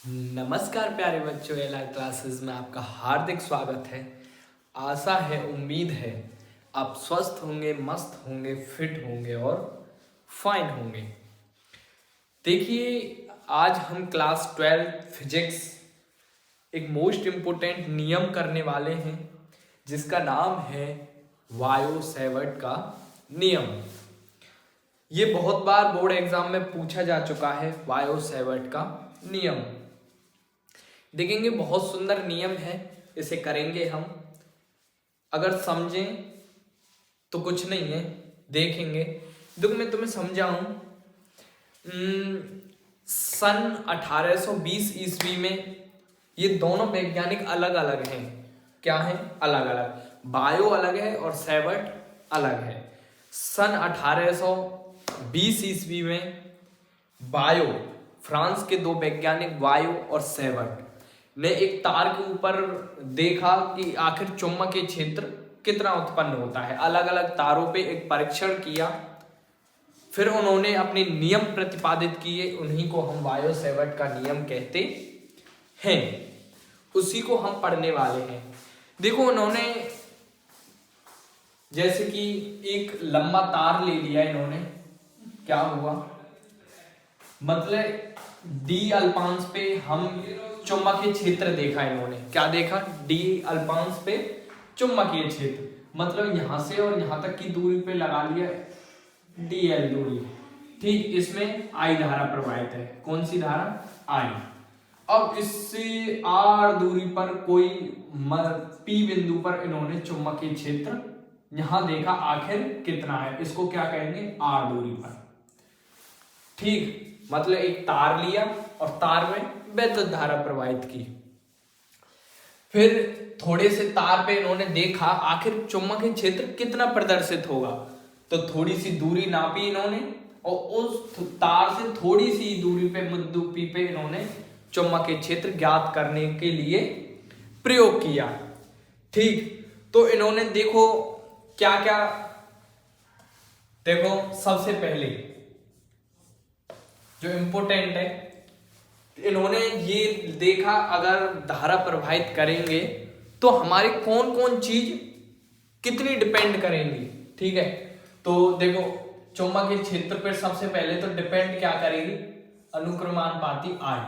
नमस्कार प्यारे बच्चों, एला क्लासेस में आपका हार्दिक स्वागत है। आशा है, उम्मीद है आप स्वस्थ होंगे, मस्त होंगे, फिट होंगे और फाइन होंगे। देखिए, आज हम क्लास 12 फिजिक्स एक मोस्ट इम्पोर्टेंट नियम करने वाले हैं जिसका नाम है वायो सेवर्ट का नियम। ये बहुत बार बोर्ड एग्जाम में पूछा जा चुका है। वायो सेवर्ट का नियम देखेंगे, बहुत सुंदर नियम है, इसे करेंगे हम। अगर समझें तो कुछ नहीं है, देखेंगे। देखो, मैं तुम्हें समझाऊं। सन 1820 ईस्वी में ये दोनों वैज्ञानिक अलग अलग हैं। क्या है? अलग अलग। बायो अलग है और सेवर्ट अलग है। सन 1820 ईस्वी में बायो, फ्रांस के दो वैज्ञानिक बायो और सेवर्ट ने एक तार के ऊपर देखा कि आखिर चुंबकीय क्षेत्र कितना उत्पन्न होता है। अलग अलग तारों पे एक परीक्षण किया, फिर उन्होंने अपने नियम प्रतिपादित किए। उन्हीं को हम वायो सेवर्ट का नियम कहते हैं। उसी को हम पढ़ने वाले हैं। देखो, उन्होंने जैसे कि एक लंबा तार ले लिया इन्होंने। क्या हुआ? मतलब डी अल्पांश पे हम चुंबकीय क्षेत्र देखा इन्होंने। क्या देखा? डी अल्पांश पे चुंबकीय क्षेत्र, मतलब यहां से और यहां तक की दूरी पे लगा लिया डी एल दूरी। ठीक, इसमें आई धारा प्रवाहित है। कौन सी धारा? आई। अब इससे आर दूरी पर कोई पी बिंदु पर इन्होंने चुंबकीय क्षेत्र यहां देखा, आखिर कितना है। इसको क्या कहेंगे? आर दूरी पर। ठीक, मतलब एक तार लिया और तार में विद्युत धारा प्रवाहित की। फिर थोड़े से तार पे इन्होंने देखा आखिर चुंबकीय क्षेत्र कितना प्रदर्शित होगा। तो थोड़ी सी दूरी नापी इन्होंने और उस तार से थोड़ी सी दूरी पे बिंदु पी पे इन्होंने चुंबकीय क्षेत्र ज्ञात करने के लिए प्रयोग किया। ठीक, तो इन्होंने देखो क्या क्या। देखो, सबसे पहले जो इंपोर्टेंट है, इन्होंने ये देखा अगर धारा प्रवाहित करेंगे तो हमारे कौन कौन चीज कितनी डिपेंड करेंगी। ठीक है, तो देखो, चुंबकीय क्षेत्र पर सबसे पहले तो डिपेंड क्या करेगी? अनुक्रमानुपाती आई।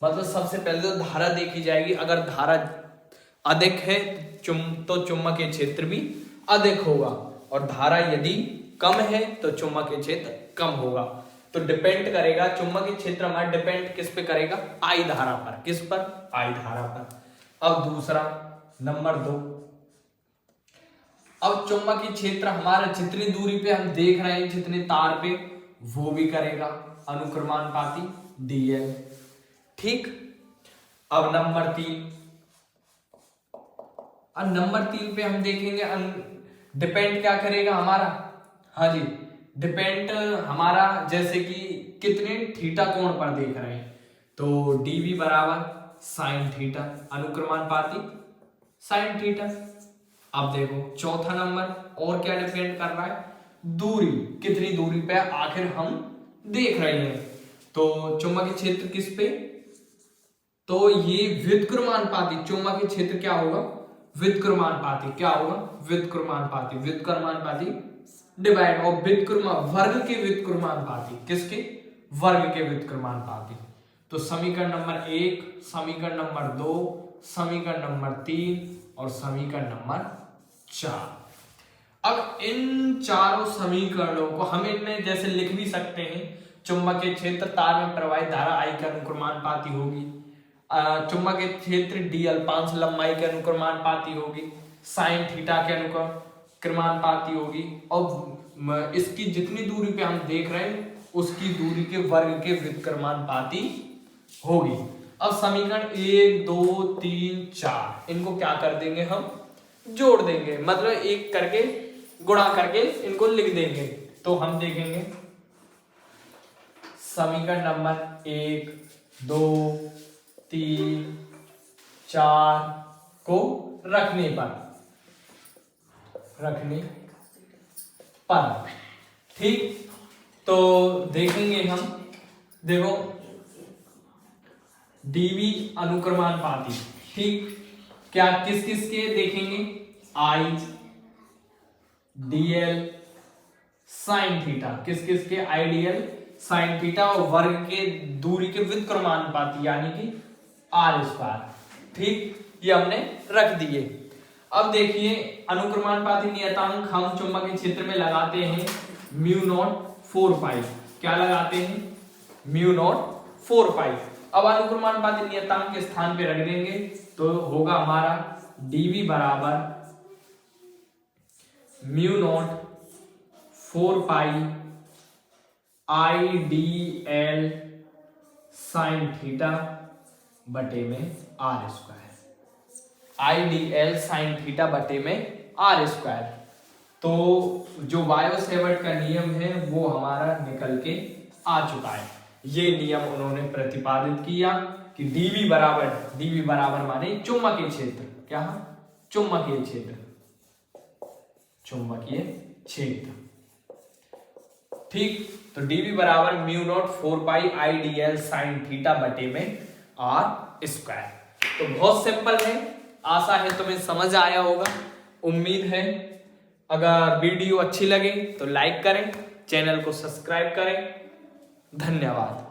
मतलब सबसे पहले तो धारा देखी जाएगी। अगर धारा अधिक है तो चुंबकीय क्षेत्र भी अधिक होगा, और धारा यदि कम है तो चुंबकीय क्षेत्र कम होगा। तो डिपेंड करेगा चुंबकीय क्षेत्र हमारा, डिपेंड किस पे करेगा? आई धारा पर। किस पर? आई धारा पर। अब दूसरा, नंबर 2, अब चुंबकीय क्षेत्र हमारा जितनी दूरी पे हम देख रहे हैं, जितने तार पे, वो भी करेगा अनुक्रमानुपाती डीएल। ठीक, अब नंबर 3, अब नंबर 3 पे हम देखेंगे डिपेंड क्या करेगा हमारा। हाँ जी, डिपेंड हमारा जैसे कि कितने थीटा कोण पर देख रहे हैं, तो डीवी बराबर साइन थीटा, अनुक्रमानुपाती साइन थीटा। अब देखो चौथा नंबर, और क्या डिपेंड कर रहा है? दूरी, कितनी दूरी पे आखिर हम देख रहे हैं। तो चुंबकीय क्षेत्र किस पे? तो ये व्युत्क्रमानुपाती चुंबकीय क्षेत्र क्या होगा? व्युत्क्रमानुपाती। क्या होगा? व्युत्क्रमानुपाती। व्युत्क्रमानुपाती डिवाइड और वर्ग के व्युत्क्रमानुपाती। किसके? वर्ग के व्युत्क्रमानुपाती। तो समीकरण नंबर 1, समीकरण नंबर 2, समीकरण नंबर 3 और समीकरण नंबर 4। अब इन चारों समीकरणों को हम इनमें जैसे लिख भी सकते हैं। चुंबकीय क्षेत्र तार में प्रवाहित धारा आई के अनुक्रमानुपाती होगी। चुंबकीय क्षेत्र डी अल्पांश लंबाई के अनुक्रमानुपाती होगी। साइन थीटा के अनुक्रमानुपाती होगी। और इसकी जितनी दूरी पे हम देख रहे हैं उसकी दूरी के वर्ग के व्युत्क्रमानुपाती होगी। अब समीकरण 1, 2, 3, 4 इनको क्या कर देंगे? हम जोड़ देंगे, मतलब एक करके गुणा करके इनको लिख देंगे। तो हम देखेंगे समीकरण नंबर 1, 2, 3, 4 को रखने पर ठीक, तो देखेंगे हम। देखो, डीवी अनुक्रमानुपाती। ठीक, क्या किस किस के देखेंगे, आई डीएल साइन थीटा, किस किस के, आईडीएल साइन थीटा, और वर्ग के दूरी के व्युत्क्रमानुपाती यानी कि आर स्क्वायर। ठीक, ये हमने रख दिए। अब देखिए अनुक्रमानुपाती नियतांक हम चुंबकीय क्षेत्र में लगाते हैं म्यू नॉट 4 पाई। क्या लगाते हैं, म्यू नॉट 4 पाई। अब अनुक्रमानुपाती नियतांक के स्थान पे रख देंगे तो होगा हमारा डीवी बराबर mu naught 4 pi I D L sine theta बटे में R square, I D L sine theta बटे में आर स्क्वायर। तो जो वायो सेवर्ट का नियम है वो हमारा निकल के आ चुका है। ये नियम उन्होंने प्रतिपादित किया कि डीवी बराबर माने चुंबकीय क्षेत्र, क्या, चुंबकीय क्षेत्र, चुंबकीय क्षेत्र। ठीक, तो डीवी बराबर mu naught 4 pi I D L sine theta बटे में आर स्क्वायर। तो बहुत सिंपल है, आशा है तुम्हें समझ आया होगा, उम्मीद है। अगर वीडियो अच्छी लगे तो लाइक करें, चैनल को सब्सक्राइब करें। धन्यवाद।